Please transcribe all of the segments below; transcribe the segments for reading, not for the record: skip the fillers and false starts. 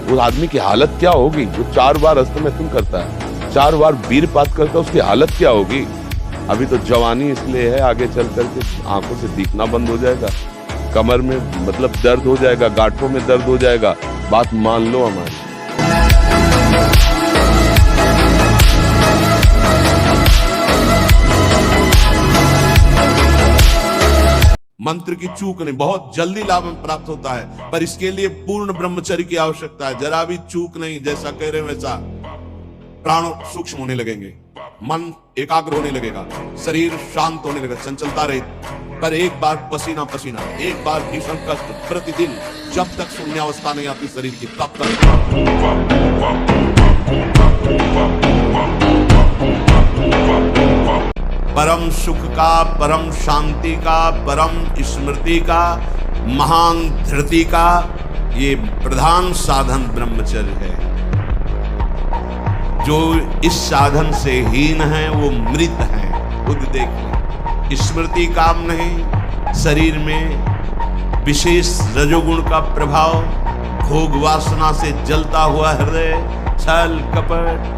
उस आदमी की हालत क्या होगी? वो 4 बार हस्तमैथुन करता है, 4 बार वीरपात करता है, उसकी हालत क्या होगी? अभी तो जवानी इसलिए है, आगे चल करके आंखों से दिखना बंद हो जाएगा, कमर में मतलब दर्द हो जाएगा, गांठों में दर्द हो जाएगा। बात मान लो हमारी। मंत्र की चूक नहीं, बहुत जल्दी लाभ प्राप्त होता है, पर इसके लिए पूर्ण ब्रह्मचर्य की आवश्यकता है। जरा भी चूक नहीं, जैसा कह रहे वैसा प्राण सूक्ष्म होने लगेंगे, मन एकाग्र होने लगेगा, शरीर शांत होने लगेगा, चंचलता रहित। पर एक बार पसीना पसीना, एक बार भीषण कष्ट प्रतिदिन, जब तक शून्यावस्था नहीं आती शरीर की, तब तक। परम सुख का, परम शांति का, परम स्मृति का, महान धृति का ये प्रधान साधन ब्रह्मचर्य है। जो इस साधन से हीन है वो मृत है। खुद देखिए, स्मृति काम नहीं, शरीर में विशेष रजोगुण का प्रभाव, भोग वासना से जलता हुआ हृदय, छल कपट,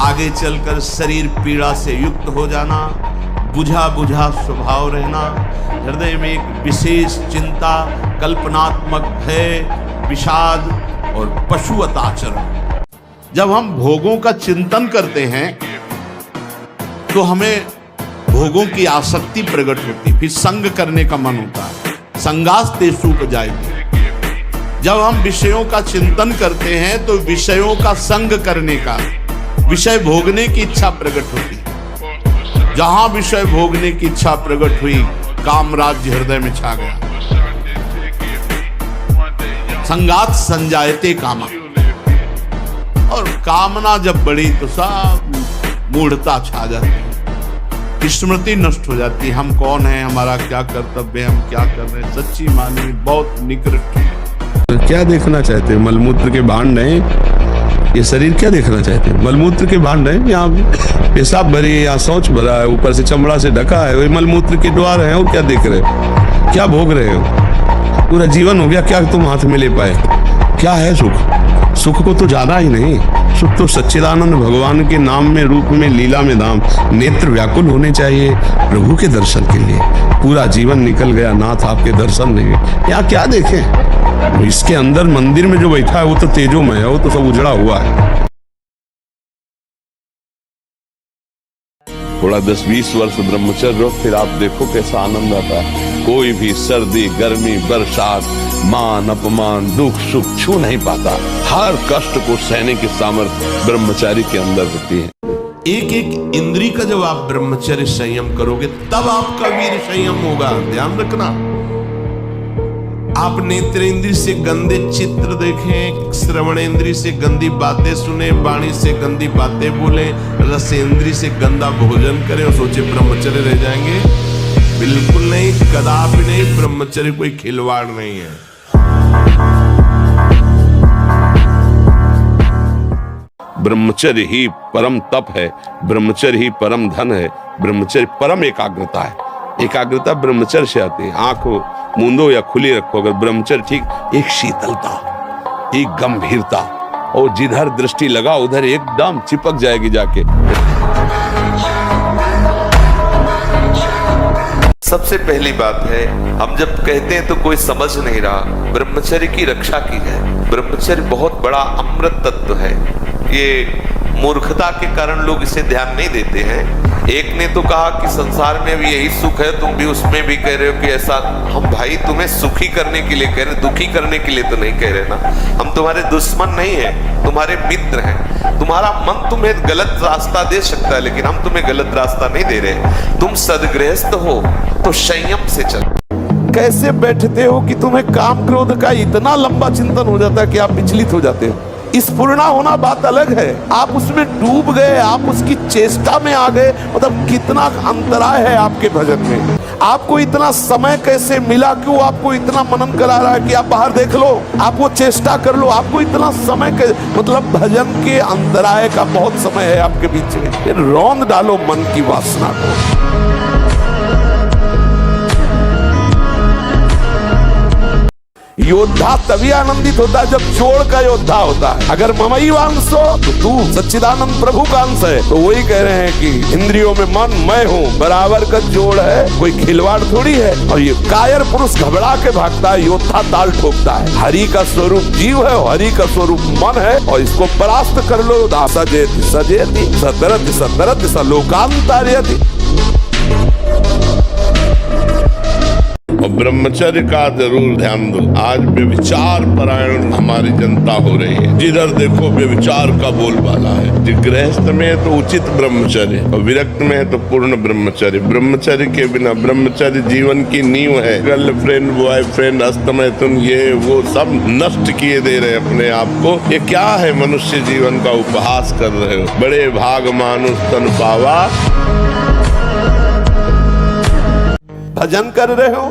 आगे चलकर शरीर पीड़ा से युक्त हो जाना, बुझा बुझा स्वभाव रहना, हृदय में एक विशेष चिंता, कल्पनात्मक भय, विषाद और पशुवत आचरण। जब हम भोगों का चिंतन करते हैं तो हमें भोगों की आसक्ति प्रकट होती, फिर संग करने का मन होता है, संगास्तेषु उपजायते। जब हम विषयों का चिंतन करते हैं तो विषयों का संग करने का, विषय भोगने की इच्छा प्रकट होती। जहां विषय भोगने की इच्छा प्रकट हुई, काम राज्य हृदय में छा गया। संगात संजायते कामा, और कामना जब बढ़ी तो सब मूढ़ता छा जाती है, स्मृति नष्ट हो जाती है। हम कौन है, हमारा क्या कर्तव्य है, हम क्या कर रहे हैं। सच्ची मानवी बहुत निकृष्ट है। क्या देखना चाहते हैं? मलमूत्र के भांड हैं, ये शरीर क्या देखना चाहते हैं? मलमूत्र के भांड हैं, यहाँ पेशाब भरी है, यहाँ शौच भरा है, ऊपर से चमड़ा से ढका है, वही मलमूत्र के द्वार हैं। और क्या देख रहे हो? क्या भोग रहे हो? पूरा जीवन हो गया, क्या तुम हाथ में ले पाए? क्या है सुख? सुख को तो जाना ही नहीं। सुख तो सच्चिदानंद भगवान के नाम में, रूप में, लीला में धाम। नेत्र व्याकुल होने चाहिए प्रभु के दर्शन के लिए। पूरा जीवन निकल गया, नाथ आपके दर्शन नहीं। यहाँ क्या देखें? इसके अंदर मंदिर में जो बैठा है वो तो तेजोमय है, वो तो सब उजड़ा हुआ है। थोड़ा 10-20 वर्ष ब्रह्मचर्य रहो, फिर आप देखो कैसा आनंद आता है। कोई भी सर्दी, गर्मी, बरसात, मान अपमान, दुख सुख छू नहीं पाता। हर कष्ट को सहने की सामर्थ्य ब्रह्मचारी के अंदर होती है। एक एक इंद्री का जब आप ब्रह्मचर्य संयम करोगे, तब आपका वीर संयम होगा। ध्यान रखना, आप नेत्रेंद्री से गंदे चित्र देखें, श्रवणेंद्री से गंदी बातें सुने, वाणी से गंदी बातें बोले, रसेंद्री से गंदा भोजन करें और सोचे ब्रह्मचर्य रह जाएंगे। बिल्कुल नहीं, कदापि नहीं। ब्रह्मचर्य कोई खिलवाड़ नहीं है। ब्रह्मचर्य ही परम तप है, ब्रह्मचर्य ही परम धन है, ब्रह्मचर्य परम एकाग्रता है। एकाग्रता ब्रह्मचर्य से आती है। आंख मूंदो या खुली रखो, अगर ब्रह्मचर्य ठीक, एक शीतलता, एक गंभीरता, और जिधर दृष्टि लगा उधर एकदम चिपक जाएगी जाके। सबसे पहली बात है, हम जब कहते हैं तो कोई समझ नहीं रहा, ब्रह्मचर्य की रक्षा की है। ब्रह्मचर्य बहुत बड़ा अमृत तत्व है। ये मूर्खता के कारण लोग इसे ध्यान नहीं देते हैं। एक ने तो कहा कि संसार में भी यही सुख है, तुम भी उसमें भी कह रहे हो कि ऐसा। हम भाई तुम्हें सुखी करने के लिए कह रहे, दुखी करने के लिए तो नहीं कह रहे ना। हम तुम्हारे दुश्मन नहीं है, तुम्हारे मित्र हैं। तुम्हारा मन तुम्हें गलत रास्ता दे सकता है, लेकिन हम तुम्हें गलत रास्ता नहीं दे रहे। तुम सद्गृहस्थ हो तो संयम से चलो। कैसे बैठते हो कि तुम्हें काम क्रोध का इतना लंबा चिंतन हो जाता है कि आप विचलित हो जाते हो। स्फुरणा होना बात अलग है, आप उसमें डूब गए, आप उसकी चेष्टा में आ गए। मतलब कितना अंतराय है आपके भजन में। आपको इतना समय कैसे मिला, क्यों आपको इतना मनन करा रहा है कि आप बाहर देख लो, आप वो चेष्टा कर लो। आपको इतना समय मतलब भजन के अंतराय का बहुत समय है आपके बीच में। रौंद डालो मन की वासना को। योद्धा तभी आनंदित होता है जब जोड़ का योद्धा होता है। अगर ममई वांश हो तो तू सच्चिदानंद प्रभु का अंश है। तो वही कह रहे हैं कि इंद्रियों में मन मैं हूँ, बराबर का जोड़ है, कोई खिलवाड़ थोड़ी है। और ये कायर पुरुष घबरा के भागता है, योद्धा ताल ठोकता है। हरि का स्वरूप जीव है, हरि का स्वरूप मन है, और इसको परास्त कर लो। सजेति सजेति सतरति सतरति सलोकांतर्यति। और ब्रह्मचर्य का जरूर ध्यान दो। आज व्यभिचार परायण हमारी जनता हो रही है, जिधर देखो व्यभिचार का बोलबाला है। जो गृहस्थ में है तो उचित ब्रह्मचर्य, और विरक्त में है तो पूर्ण ब्रह्मचर्य। ब्रह्मचर्य के बिना, ब्रह्मचर्य जीवन की नींव है। गर्लफ्रेंड, बॉयफ्रेंड, अस्तमैथुन, ये वो सब नष्ट किए दे रहे अपने आप को। ये क्या है? मनुष्य जीवन का उपहास कर रहे हो। बड़े भाग मानुष तन पावा। भजन कर रहे हो,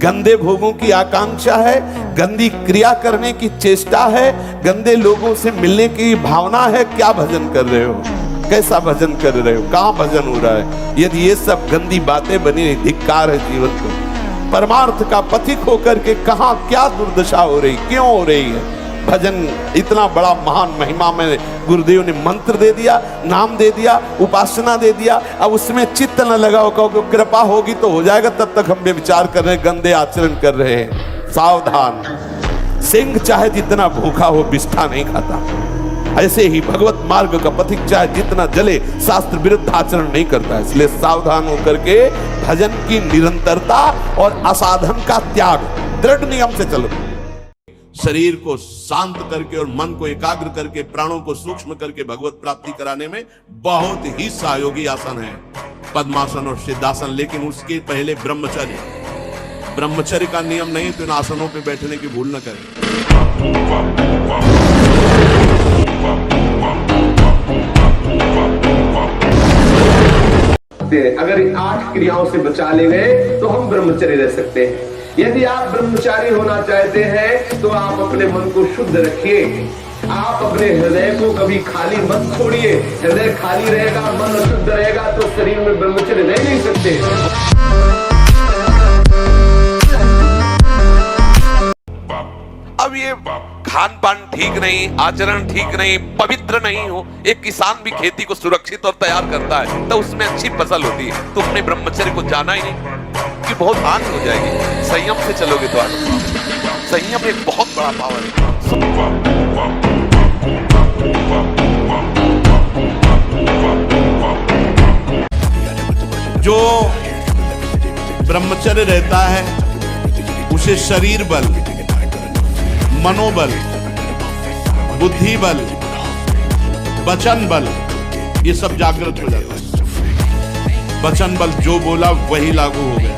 गंदे भोगों की आकांक्षा है, गंदी क्रिया करने की चेष्टा है, गंदे लोगों से मिलने की भावना है। क्या भजन कर रहे हो? कैसा भजन कर रहे हो? कहाँ भजन हो रहा है? यदि ये सब गंदी बातें बनी, धिक्कार है जीवन को। परमार्थ का पथिक होकर के कहाँ क्या दुर्दशा हो रही, क्यों हो रही है? भजन इतना बड़ा महान महिमा में गुरुदेव ने मंत्र दे दिया, नाम दे दिया, उपासना दे दिया। अब उसमें चित्त न लगाओ, कहो कृपा होगी तो हो जाएगा, तब तक हम विचार कर रहे हैं, गंदे आचरण कर रहे हैं। सावधान। सिंह चाहे जितना भूखा हो बिष्ठा नहीं खाता, ऐसे ही भगवत मार्ग का पथिक चाहे जितना जले शास्त्र विरुद्ध आचरण नहीं करता। इसलिए सावधान होकर के भजन की निरंतरता और असाधन का त्याग दृढ़ नियम से चलो। शरीर को शांत करके और मन को एकाग्र करके, प्राणों को सूक्ष्म करके भगवत प्राप्ति कराने में बहुत ही सहयोगी आसन है पद्मासन और सिद्धासन। लेकिन उसके पहले ब्रह्मचर्य, ब्रह्मचर्य का नियम नहीं तो इन आसनों पे बैठने की भूल न करें। अगर इन 8 क्रियाओं से बचा ले गए तो हम ब्रह्मचर्य रह सकते हैं। यदि आप ब्रह्मचारी होना चाहते हैं तो आप अपने मन को शुद्ध रखिए। आप अपने हृदय को कभी खाली मत छोड़िए। हृदय खाली रहेगा, मन अशुद्ध रहेगा तो शरीर में ब्रह्मचर्य रह नहीं सकते। अब ये खान पान ठीक नहीं, आचरण ठीक नहीं, पवित्र नहीं हो। एक किसान भी खेती को सुरक्षित और तैयार करता है तो उसमें अच्छी फसल होती है। तो अपने ब्रह्मचर्य को जाना ही नहीं कि बहुत हानि हो जाएगी। संयम से चलोगे तो संयम एक बहुत बड़ा पावर है। जो ब्रह्मचर्य रहता है उसे शरीर बल, मनोबल, बुद्धि बल, वचन बल, ये सब जागृत हो जाता है। वचन बल जो बोला वही लागू हो गया,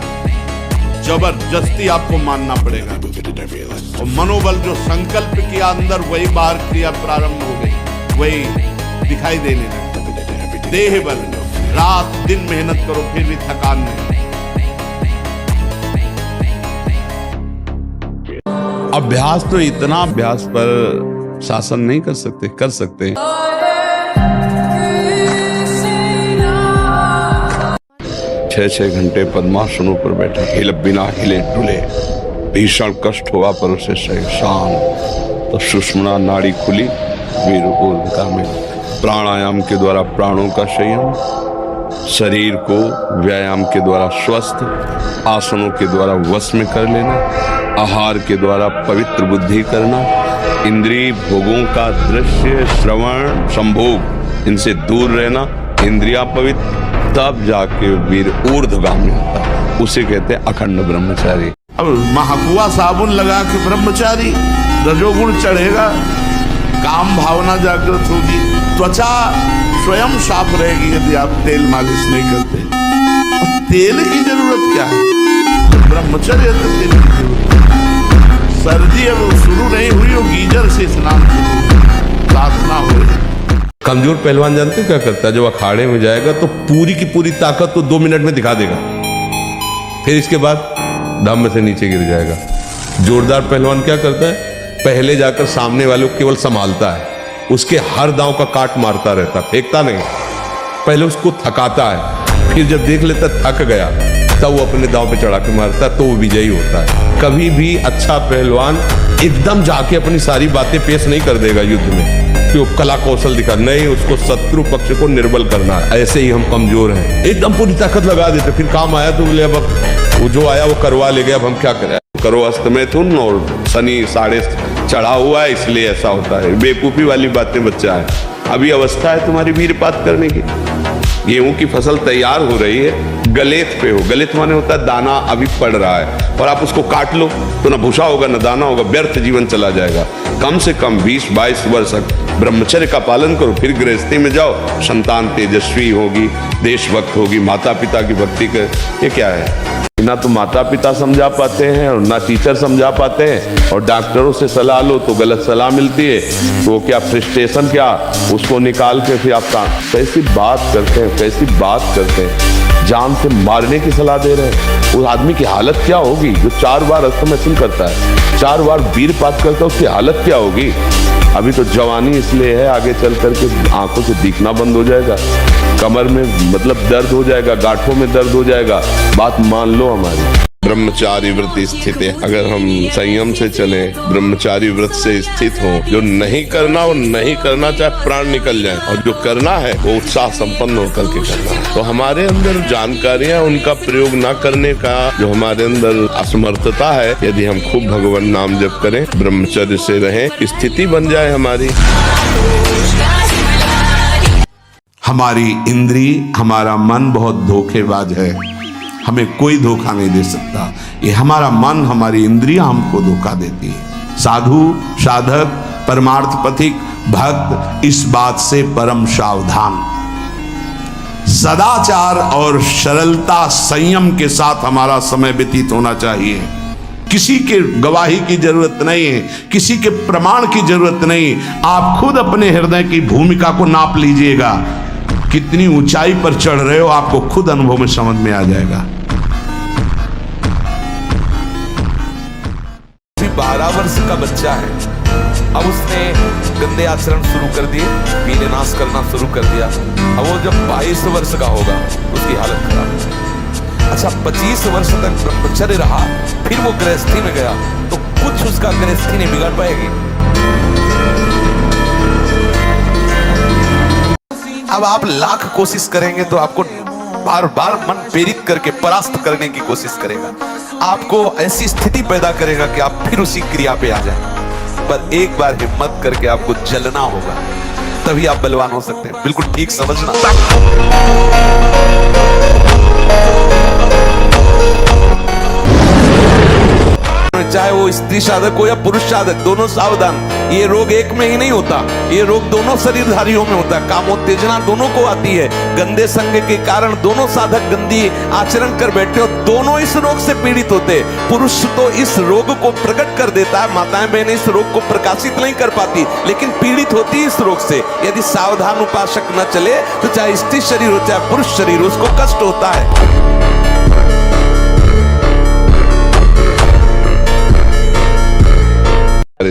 जबरदस्ती आपको मानना पड़ेगा। और मनोबल जो संकल्प किया अंदर वही बाहर क्रिया प्रारंभ हो गई, वही दिखाई देने लगा। देह बल, रात दिन मेहनत करो फिर भी थकान नहीं। अभ्यास तो इतना, अभ्यास पर शासन नहीं कर सकते, कर सकते हैं। छह घंटे पद्मासनों पर बैठा, बिना हिले डुले, भीषण कष्ट हुआ पर उसे शांत। तो सुषुम्ना नाड़ी खुली, वीर ऊर्ध्वता में प्राणायाम के द्वारा प्राणों का संयम, शरीर को व्यायाम के द्वारा स्वस्थ, आसनों के द्वारा वश में कर लेना, आहार के द्वारा पवित्र बुद्धि करना, इंद्रिय भोगों का दृश्य श्रवण संभोग इनसे दूर रहना, इंद्रिया पवित्र, तब जाके वीर ऊर्ध्वगामी होता है। उसे कहते हैं अखंड ब्रह्मचारी। अब महाकुआ साबुन लगा के ब्रह्मचारी, रजोगुण चढ़ेगा, काम भावना जागृत होगी, त्वचा स्वयं साफ रहेगी यदि आप तेल मालिश नहीं करते। तेल की जरूरत क्या है? ब्रह्मचर्य तो तेल की जरूरत है। सर्दी अब शुरू नहीं हुई हो, गीजर से स्नान साधना हो रही। कमजोर पहलवान जानते हो क्या करता है? जब अखाड़े में जाएगा तो पूरी की पूरी ताकत तो 2 मिनट में दिखा देगा, फिर इसके बाद दम से नीचे गिर जाएगा। जोरदार पहलवान क्या करता है? पहले जाकर सामने वालों को केवल संभालता है, उसके हर दांव का काट मारता रहता, फेंकता नहीं। पहले उसको थकाता है, फिर जब देख लेता थक गया तब वो अपने दांव पे चढ़ा के मारता है तो वो विजयी होता है। कभी भी अच्छा पहलवान एकदम जाके अपनी सारी बातें पेश नहीं कर देगा युद्ध में कि वो कला कौशल दिखा, नहीं, उसको शत्रु पक्ष को निर्बल करना है। ऐसे ही हम कमजोर हैं, एकदम पूरी ताकत लगा देते, फिर काम आया तो बोले अब वो जो आया वो करवा ले गया, अब हम क्या करें। करो अस्त में तुम, और शनि साढ़े चढ़ा हुआ है इसलिए ऐसा होता है। बेवकूफी वाली बातें बच्चा है, अभी अवस्था है तुम्हारी वीरपात करने की। गेहूं की फसल तैयार हो रही है, गलेत पे हो, गलेत माने होता है दाना अभी पड़ रहा है, और आप उसको काट लो तो ना भूसा होगा ना दाना होगा, व्यर्थ जीवन चला जाएगा। कम से कम 20-22 वर्ष ब्रह्मचर्य का पालन करो, फिर गृहस्थी में जाओ, संतान तेजस्वी होगी, देशभक्त होगी, माता पिता की भक्ति कर। ये क्या है, ना तो माता पिता समझा पाते हैं और ना टीचर समझा पाते हैं, और डॉक्टरों से सलाह लो तो गलत सलाह मिलती है, तो क्या फ्रस्ट्रेशन क्या उसको निकाल के फिर आप कैसी बात करते हैं, कैसी बात करते हैं, जान से मारने की सलाह दे रहे हैं। उस आदमी की हालत क्या होगी जो 4 बार अस्तमैथुन करता है, 4 बार वीरपात करता है, उसकी हालत क्या होगी। अभी तो जवानी इसलिए है, आगे चल करके आंखों से दिखना बंद हो जाएगा, कमर में मतलब दर्द हो जाएगा, गांठों में दर्द हो जाएगा, बात मान लो हमारी। ब्रह्मचारी व्रत स्थित है, अगर हम संयम से चले, ब्रह्मचारी व्रत से स्थित हो, जो नहीं करना वो नहीं करना, चाहे प्राण निकल जाए, और जो करना है वो उत्साह संपन्न होकर के करना है। तो हमारे अंदर जानकारियां उनका प्रयोग न करने का जो हमारे अंदर असमर्थता है, यदि हम खूब भगवान नाम जप करें, ब्रह्मचर्य से रहें, स्थिति बन जाए हमारी। हमारी इंद्री, हमारा मन बहुत धोखेबाज है, हमें कोई धोखा नहीं दे सकता। ये हमारा मन, हमारी इंद्रियां हमको धोखा देती है। साधु, साधक, परमार्थ पथिक, भक्त इस बात से परम सावधान। सदाचार और सरलता, संयम के साथ हमारा समय व्यतीत होना चाहिए। किसी के गवाही की जरूरत नहीं है, किसी के प्रमाण की जरूरत नहीं। आप खुद अपने हृदय की भूमिका को नाप लीजिएगा, कितनी ऊंचाई पर चढ़ रहे हो आपको खुद अनुभव में समझ में आ जाएगा। 12 वर्ष का बच्चा है, अब उसने गंदे आचरण शुरू कर दिए, पीने नाश करना शुरू कर दिया। अब वो जब 22 वर्ष का होगा उसकी हालत खराब। अच्छा, 25 वर्ष तक ब्रह्मचर्य रहा, फिर वो गृहस्थी में गया तो कुछ उसका गृहस्थी नहीं बिगाड़ पाएगी। अब आप लाख कोशिश करेंगे तो आपको बार बार मन प्रेरित करके परास्त करने की कोशिश करेगा, आपको ऐसी स्थिति पैदा करेगा कि आप फिर उसी क्रिया पे आ जाए। पर एक बार हिम्मत करके आपको जलना होगा, तभी आप बलवान हो सकते हैं। बिल्कुल ठीक समझना। चाहे वो स्त्री साधक हो या पुरुष साधक, दोनों सावधान। ये रोग एक में ही नहीं होता, ये रोग दोनों शरीरधारियों में होता है। कामोत्तेजना दोनों को आती है, गंदे संग के कारण दोनों साधक गंदी आचरण कर बैठे हो, दोनों इस रोग से पीड़ित होते। पुरुष तो इस रोग को प्रकट कर देता है, माताएं बहनें इस रोग को प्रकाशित नहीं कर पाती, लेकिन पीड़ित होती है इस रोग से। यदि सावधान उपासक न चले तो चाहे स्त्री शरीर हो चाहे पुरुष शरीर, उसको कष्ट होता है।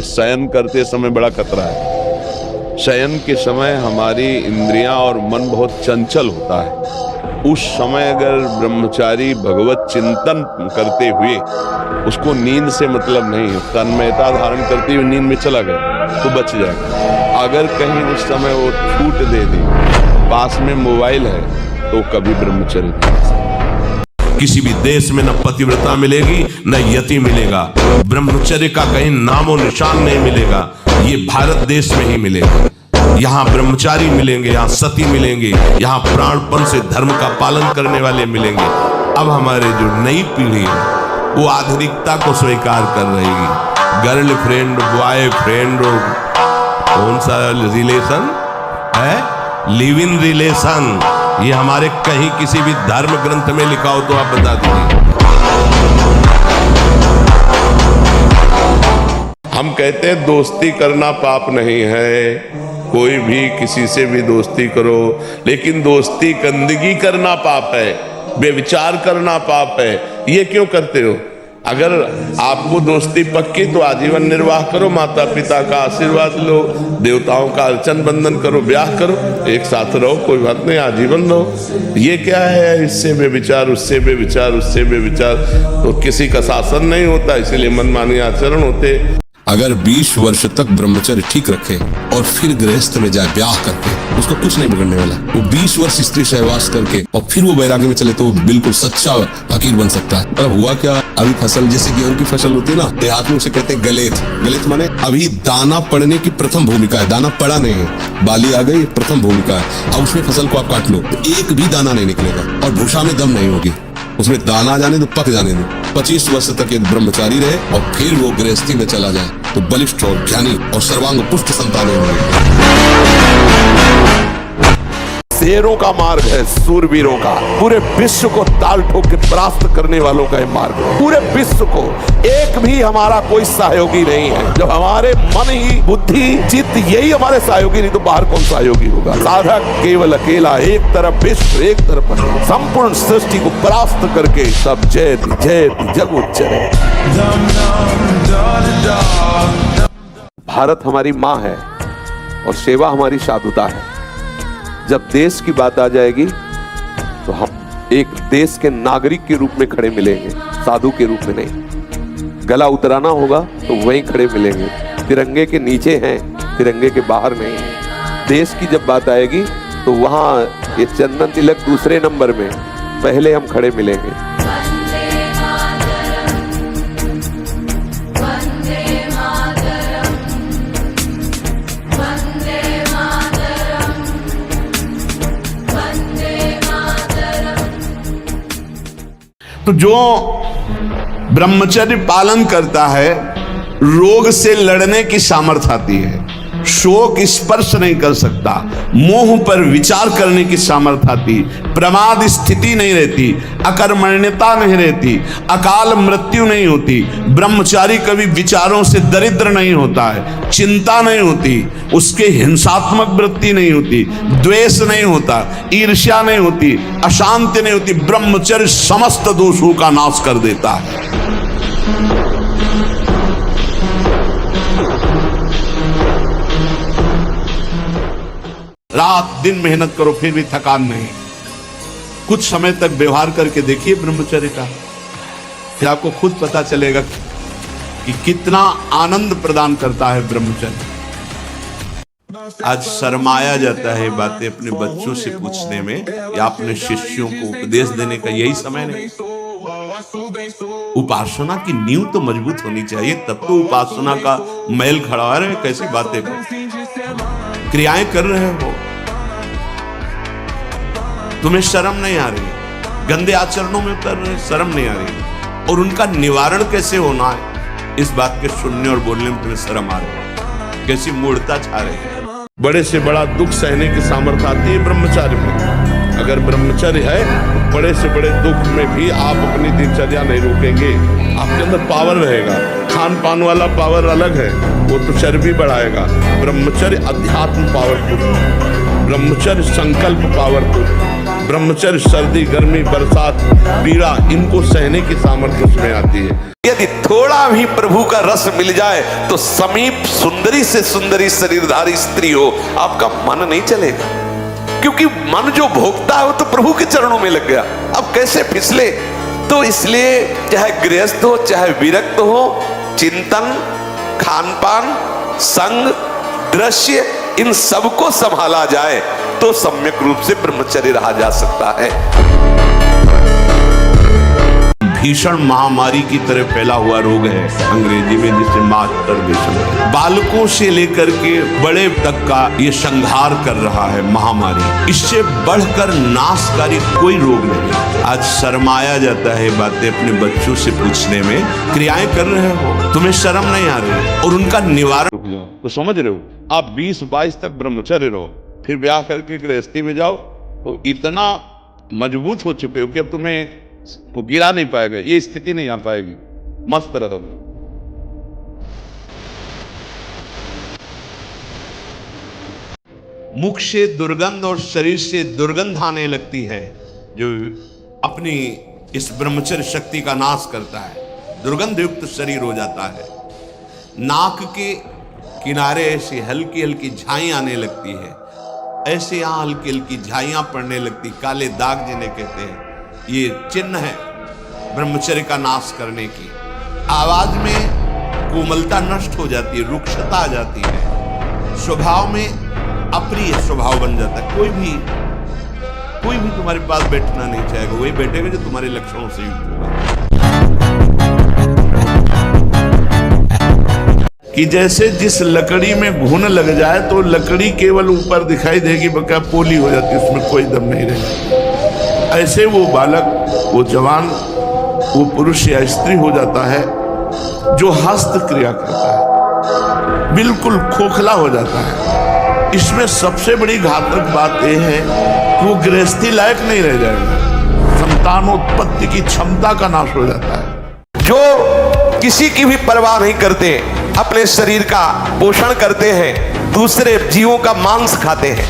शयन करते समय बड़ा खतरा है। शयन के समय हमारी इंद्रियां और मन बहुत चंचल होता है। उस समय अगर ब्रह्मचारी भगवत चिंतन करते हुए, उसको नींद से मतलब नहीं, तन्मयता धारण करते हुए नींद में चला गया तो बच जाएगा। अगर कहीं उस समय वो छूट दे दे, पास में मोबाइल है, तो कभी ब्रह्मचर्य नहीं। किसी भी देश में न पतिव्रता मिलेगी न यति मिलेगा, ब्रह्मचर्य का कहीं नामो निशान नहीं मिलेगा। ये भारत देश में ही मिलेगा। यहाँ ब्रह्मचारी मिलेंगे, यहाँ सती मिलेंगे, यहाँ प्राणपण से धर्म का पालन करने वाले मिलेंगे। अब हमारे जो नई पीढ़ी है वो आधुनिकता को स्वीकार कर रही है। गर्लफ्रेंड, बॉयफ्रेंड, कौन सा रिलेशन है, लिव इन रिलेशन, ये हमारे कहीं किसी भी धर्म ग्रंथ में लिखा हो तो आप बता दीजिए। हम कहते हैं दोस्ती करना पाप नहीं है, कोई भी किसी से भी दोस्ती करो, लेकिन दोस्ती गंदगी करना पाप है, बेविचार करना पाप है। ये क्यों करते हो? अगर आपको दोस्ती पक्की तो आजीवन निर्वाह करो, माता पिता का आशीर्वाद लो, देवताओं का अर्चन बंदन करो, ब्याह करो, एक साथ रहो, कोई बात नहीं, आजीवन रहो। ये क्या है, इससे बेविचार, उससे बेविचार, उससे बेविचार, तो किसी का शासन नहीं होता, इसीलिए मनमानी आचरण होते। अगर 20 वर्ष तक ब्रह्मचर्य ठीक रखे और फिर गृहस्थ में जाए ब्याह करके, उसको कुछ नहीं बिगड़ने वाला। वो 20 वर्ष स्त्री सहवास करके और फिर वो वैराग्य में चले तो वो बिल्कुल सच्चा फकीर बन सकता है। पर हुआ क्या, अभी फसल जैसे गेहूं की फसल होती है ना, देहात में उसे कहते हैं गलेत। गलेत माने अभी दाना पड़ने की प्रथम भूमिका है, दाना पड़ा नहीं है, बाली आ गई, प्रथम भूमिका है। अब उसमें फसल को आप काट लो तो एक भी दाना नहीं निकलेगा और भूषा में दम नहीं होगी, उसमें दाना जाने दो, पक जाने दो। 25 वर्ष तक एक ब्रह्मचारी रहे और फिर वो गृहस्थी में चला जाए तो बलिष्ठ और ज्ञानी और सर्वांग पुष्ट संतान होंगे। शेरों का मार्ग है, सूरवीरों का, पूरे विश्व को ताल ठोक के परास्त करने वालों का मार्ग है। पूरे विश्व को, एक भी हमारा कोई सहयोगी नहीं है। जब हमारे मन ही, बुद्धि, चित्त यही हमारे सहयोगी, नहीं तो बाहर कौन सहयोगी होगा। साधक केवल अकेला, एक तरफ विश्व, एक तरफ संपूर्ण सृष्टि को परास्त करके सब जयति जयति जग उच्चरे। भारत हमारी माँ है और सेवा हमारी साधुता है। जब देश की बात आ जाएगी तो हम एक देश के नागरिक के रूप में खड़े मिलेंगे, साधु के रूप में नहीं। गला उतराना होगा तो वहीं खड़े मिलेंगे, तिरंगे के नीचे हैं, तिरंगे के बाहर नहीं। देश की जब बात आएगी तो वहां ये चंदन तिलक दूसरे नंबर में, पहले हम खड़े मिलेंगे। तो जो ब्रह्मचर्य पालन करता है, रोग से लड़ने की सामर्थ्य आती है, शोक स्पर्श नहीं कर सकता, मोह पर विचार करने की सामर्थ्य आती, प्रमाद स्थिति नहीं रहती, अकर्मण्यता नहीं रहती, अकाल मृत्यु नहीं होती। ब्रह्मचारी कभी विचारों से दरिद्र नहीं होता है, चिंता नहीं होती, उसके हिंसात्मक वृत्ति नहीं होती, द्वेष नहीं होता, ईर्ष्या नहीं होती, अशांति नहीं होती। ब्रह्मचर्य समस्त दोषों का नाश कर देता है। रात दिन मेहनत करो फिर भी थकान नहीं। कुछ समय तक व्यवहार करके देखिए ब्रह्मचर्य का, फिर आपको खुद पता चलेगा कि कितना आनंद प्रदान करता है ब्रह्मचर्य। आज शर्माया जाता है बातें अपने बच्चों से पूछने में या अपने शिष्यों को उपदेश देने का, यही समय नहीं। उपासना की नींव तो मजबूत होनी चाहिए, तब तो उपासना का मैल खड़ा रहे। कैसी बातें कर, क्रियाएं कर रहे हो, तुम्हें शर्म नहीं आ रही, गंदे आचरणों में उतर रहे, शर्म नहीं आ रही, और उनका निवारण कैसे होना है, इस बात के सुनने और बोलने में तुम्हें शर्म आ रही है। कैसी मूर्खता छा रही है। बड़े से बड़ा दुख सहने की सामर्थ्य आती है ब्रह्मचार्य में। अगर ब्रह्मचर्य है तो बड़े से बड़े दुख में भी आप अपनी दिनचर्या नहीं रोकेंगे, आपके अंदर पावर रहेगा। खान पान वाला पावर अलग है, वो तो चर्बी बढ़ाएगा। ब्रह्मचर्य अध्यात्म पावरफुल, ब्रह्मचर्य संकल्प पावरफुल, ब्रह्मचर्य सर्दी गर्मी बरसात पीड़ा इनको सहने की सामर्थ्य उसमें आती है। यदि थोड़ा भी प्रभु का रस मिल जाए तो समीप सुंदरी से सुंदरी शरीरधारी स्त्री हो, आपका मन नहीं चलेगा, क्योंकि मन जो भोगता है वो तो प्रभु के चरणों में लग गया। अब कैसे फिसले? तो इसलिए चाहे गृहस्थ हो चाहे विरक्त हो, चिंतन, खान पान, संग, दृश्य, इन सबको संभाला जाए तो सम्यक रूप से ब्रह्मचर्य रहा जा सकता है। भीषण महामारी की तरह फैला हुआ रोग है अंग्रेजी में, जिसे मास्टरबेशन। बालकों से लेकर के बड़े तक का ये संहार कर रहा है महामारी। इससे बढ़कर नाशकारी कोई रोग नहीं। आज शर्माया जाता है बातें अपने बच्चों से पूछने में। क्रियाएं कर रहे हो, तुम्हें शर्म नहीं आ रही, और उनका निवारण तो समझ रहे हो, आप 20-22 तक ब्रह्मचर्य रहो, फिर ब्याह करके गृहस्थी में जाओ तो इतना मजबूत हो चुके हो कि अब तुम्हें वो गिरा नहीं पाएगा, ये स्थिति नहीं आ पाएगी। मस्त रहो। मुख से दुर्गंध और शरीर से दुर्गंध आने लगती है, जो अपनी इस ब्रह्मचर्य शक्ति का नाश करता है। दुर्गंध युक्त शरीर हो जाता है। नाक के किनारे ऐसी हल्की हल्की झाई आने लगती है, ऐसे यहां हल्की हल्की झाइयां पड़ने लगती, काले दाग जिन्हें कहते हैं, ये चिन्ह है ब्रह्मचर्य का नाश करने की। आवाज में कोमलता नष्ट हो जाती है, रुक्षता आ जाती है, स्वभाव में अप्रिय स्वभाव बन जाता है। कोई भी तुम्हारे पास बैठना नहीं चाहेगा, वही बैठेगा जो तुम्हारे लक्षणों से युक्त होगा। कि जैसे जिस लकड़ी में घुन लग जाए तो लकड़ी केवल ऊपर दिखाई देगी, बका पोली हो जाती है, उसमें कोई दम नहीं रहेगा। ऐसे वो बालक, वो जवान, वो पुरुष या स्त्री हो जाता है जो हस्त क्रिया करता है, बिल्कुल खोखला हो जाता है। इसमें सबसे बड़ी घातक बात यह है कि वो गृहस्थी लायक नहीं रह जाएगा, संतानोत्पत्ति की क्षमता का नाश हो जाता है। जो किसी की भी परवाह नहीं करते, अपने शरीर का पोषण करते हैं, दूसरे जीवों का मांस खाते हैं।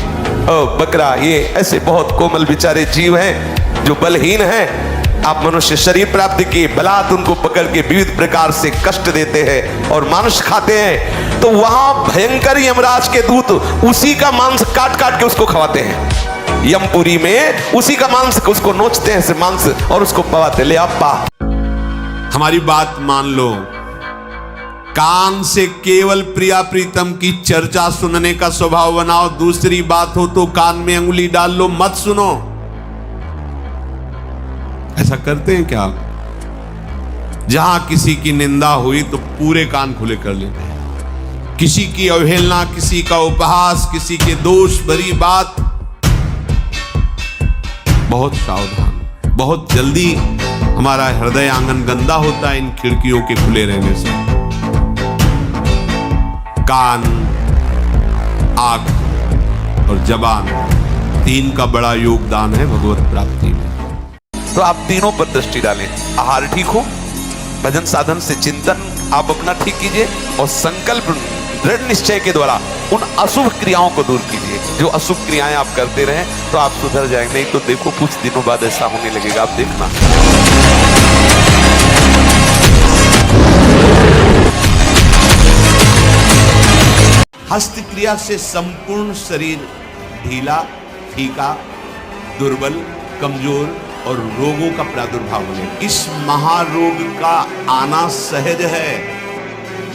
बकरा, ये ऐसे बहुत कोमल बेचारे जीव हैं जो बलहीन हैं। आप मनुष्य शरीर प्राप्त किए, बलात् उनको पकड़ के विविध प्रकार से कष्ट देते हैं और मांस खाते हैं, तो वहां भयंकर यमराज के दूत उसी का मांस काट काट के उसको खवाते हैं। यमपुरी में उसी का मांस उसको नोचते हैं, मांस, और उसको पवाते, ले आप पा। हमारी बात मान लो, कान से केवल प्रिया प्रीतम की चर्चा सुनने का स्वभाव बनाओ। दूसरी बात हो तो कान में अंगुली डाल लो, मत सुनो। ऐसा करते हैं क्या? जहां किसी की निंदा हुई तो पूरे कान खुले कर लेते हैं। किसी की अवहेलना, किसी का उपहास, किसी के दोष भरी बात, बहुत सावधान। बहुत जल्दी हमारा हृदय आंगन गंदा होता है इन खिड़कियों के खुले रहने से। कान, आंख और जबान, तीन का बड़ा योगदान है भगवत प्राप्ति में। तो आप तीनों पर दृष्टि डालें। आहार ठीक हो, भजन साधन से चिंतन आप अपना ठीक कीजिए, और संकल्प दृढ़ निश्चय के द्वारा उन अशुभ क्रियाओं को दूर कीजिए। जो अशुभ क्रियाएं आप करते रहें तो आप सुधर जाएंगे। नहीं तो देखो कुछ दिनों बाद ऐसा होने लगेगा, आप देखना। हस्त क्रिया से संपूर्ण शरीर ढीला, फीका, दुर्बल, कमजोर और रोगों का प्रादुर्भाव होने। इस महारोग का आना सहज है,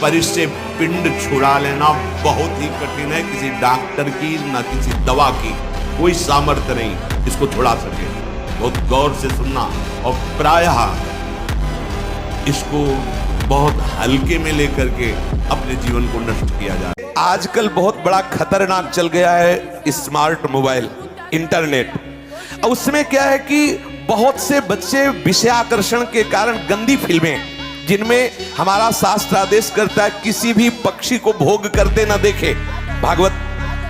पर इससे पिंड छुड़ा लेना बहुत ही कठिन है। किसी डॉक्टर की ना किसी दवा की कोई सामर्थ्य नहीं इसको छुड़ा सके। बहुत गौर से सुनना, और प्रायः इसको बहुत हल्के में लेकर के अपने जीवन को नष्ट किया जाए। आजकल बहुत बड़ा खतरनाक चल गया है स्मार्ट मोबाइल, इंटरनेट। और उसमें क्या है कि बहुत से बच्चे विषयाकर्षण के कारण गंदी फिल्में, जिनमें हमारा शास्त्र आदेश करता है किसी भी पक्षी को भोग करते न देखे। भागवत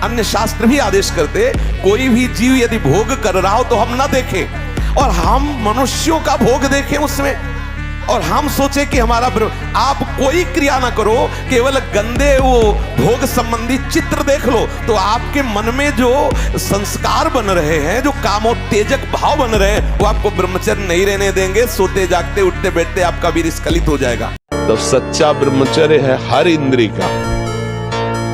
अन्य शास्त्र भी आदेश करते कोई भी जीव यदि भोग कर रहा हो तो हम न देखें, और हम मनुष्यों का भोग देखें उसमें, और हम सोचे कि हमारा आप कोई क्रिया ना करो, केवल गंदे वो भोग संबंधी चित्र देख लो, तो आपके मन में जो संस्कार बन रहे हैं, जो कामोत्तेजक भाव बन रहे हैं, वो आपको ब्रह्मचर्य नहीं रहने देंगे। सोते जागते उठते बैठते आपका वीर स्खलित हो जाएगा। तो सच्चा ब्रह्मचर्य है हर इंद्री का।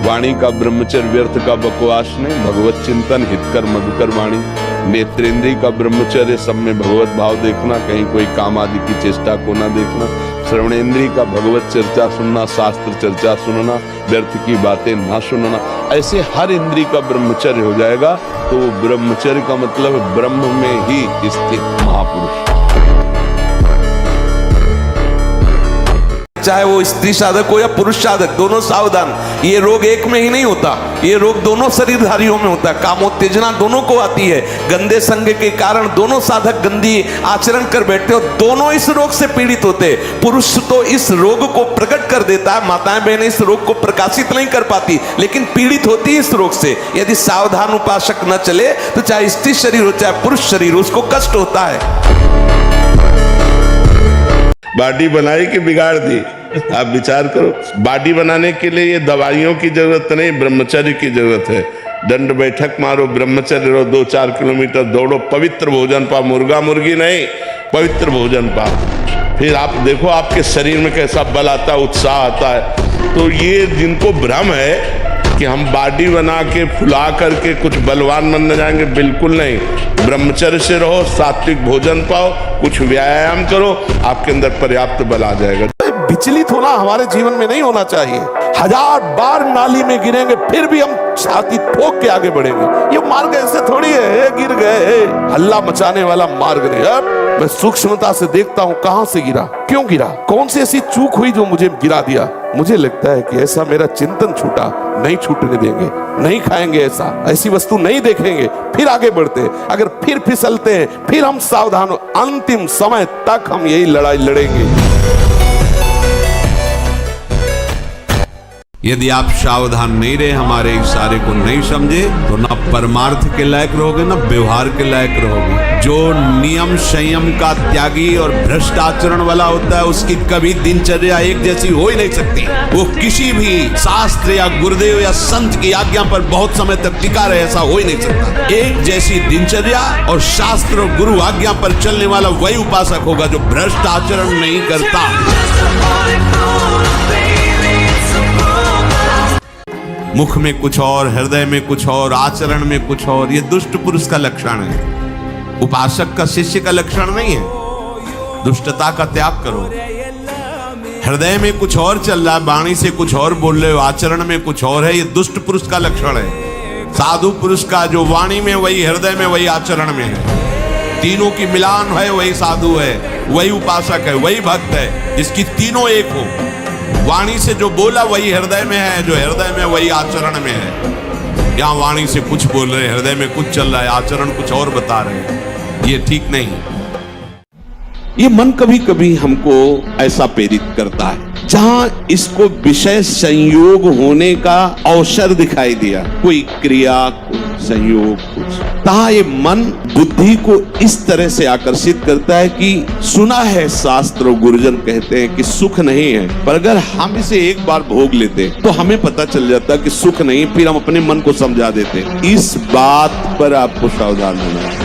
वाणी का ब्रह्मचर्य व्यर्थ का बकवास नहीं, भगवत चिंतन हितकर मधुकर वाणी। नेत्रेंद्री का ब्रह्मचर्य सब में भगवत भाव देखना, कहीं कोई काम आदि की चेष्टा को ना देखना। श्रवणेंद्री का भगवत चर्चा सुनना, शास्त्र चर्चा सुनना, व्यर्थ की बातें ना सुनना। ऐसे हर इंद्री का ब्रह्मचर्य हो जाएगा तो ब्रह्मचर्य का मतलब ब्रह्म में ही स्थित महापुरुष। चाहे वो स्त्री साधक हो या पुरुष साधक, दोनों सावधान। ये रोग एक में ही नहीं होता, ये रोग दोनों शरीरधारियों में होता है। कामोत्तेजना दोनों को आती है। गंदे संग के कारण दोनों साधक गंदी आचरण कर बैठते हो, दोनों इस रोग से पीड़ित होते। पुरुष तो इस रोग को प्रकट कर देता है, माताएं बहनें इस रोग को प्रकाशित नहीं कर पाती, लेकिन पीड़ित होती है इस रोग से। यदि सावधान उपासक न चले तो चाहे स्त्री शरीर हो चाहे पुरुष शरीर, उसको कष्ट होता है। बॉडी बनाई कि बिगाड़ दी? आप विचार करो। बॉडी बनाने के लिए ये दवाइयों की जरूरत नहीं, ब्रह्मचर्य की जरूरत है। दंड बैठक मारो, ब्रह्मचर्य रहो, 2-4 किलोमीटर दौड़ो, पवित्र भोजन पाओ। मुर्गा मुर्गी नहीं, पवित्र भोजन पाओ। फिर आप देखो आपके शरीर में कैसा बल आता है, उत्साह आता है। तो ये जिनको भ्रम है कि हम बॉडी बना के फुला करके कुछ बलवान बन जाएंगे, बिल्कुल नहीं। ब्रह्मचर्य से रहो, सात्विक भोजन पाओ, कुछ व्यायाम करो, आपके अंदर पर्याप्त बल आ जाएगा। विचलित होना हमारे जीवन में नहीं होना चाहिए। 1000 बार नाली में गिरेंगे फिर भी हम छाती ठोक के आगे बढ़ेंगे। ये मार्ग ऐसे थोड़ी है गिर गए, हल्ला मचाने वाला मार्ग नहीं। अब मैं सूक्ष्मता से देखता हूँ कहां से गिरा, क्यों गिरा, कौन सी ऐसी चूक हुई जो मुझे गिरा दिया। मुझे लगता है कि ऐसा मेरा चिंतन छूटा, नहीं छूटने देंगे, नहीं खाएंगे ऐसी वस्तु नहीं देखेंगे, फिर आगे बढ़ते हैं। अगर फिर फिसलते हैं फिर हम सावधान हो, अंतिम समय तक हम यही लड़ाई लड़ेंगे। यदि आप सावधान नहीं रहे, हमारे इशारे को नहीं समझे, तो ना परमार्थ के लायक रहोगे ना व्यवहार के लायक रहोगे। जो नियम संयम का त्यागी और भ्रष्ट आचरण वाला होता है, उसकी कभी दिनचर्या एक जैसी हो ही नहीं सकती। वो किसी भी शास्त्र या गुरुदेव या संत की आज्ञा पर बहुत समय तक टिका रहे, ऐसा हो ही नहीं सकता। एक जैसी दिनचर्या और शास्त्र और गुरु आज्ञा पर चलने वाला वही उपासक होगा जो भ्रष्ट आचरण नहीं करता। मुख में कुछ और, हृदय में कुछ और, आचरण में कुछ और, ये दुष्ट पुरुष का लक्षण है। उपासक का शिष्य का लक्षण नहीं है। दुष्टता का त्याग करो। हृदय में कुछ और चल रहा है, वाणी से कुछ और बोल रहे हो, आचरण में कुछ और है, ये दुष्ट पुरुष का लक्षण है। साधु पुरुष का जो वाणी में वही, हृदय में वही, आचरण में है, तीनों की मिलान है, वही साधु है, वही उपासक है, वही भक्त है, जिसकी तीनों एक हो। वाणी से जो बोला वही हृदय में है, जो हृदय में वही आचरण में है। यहाँ वाणी से कुछ बोल रहे, हृदय में कुछ चल रहा है, आचरण कुछ और बता रहे हैं, ये ठीक नहीं। ये मन कभी कभी हमको ऐसा प्रेरित करता है जहां इसको विषय संयोग होने का अवसर दिखाई दिया, कोई क्रिया, कोई संयोग, कुछ तहा ये मन बुद्धि को इस तरह से आकर्षित करता है कि सुना है शास्त्र और गुरुजन कहते हैं कि सुख नहीं है, पर अगर हम इसे एक बार भोग लेते तो हमें पता चल जाता कि सुख नहीं, फिर हम अपने मन को समझा देते। इस बात पर आपको सावधान होना है।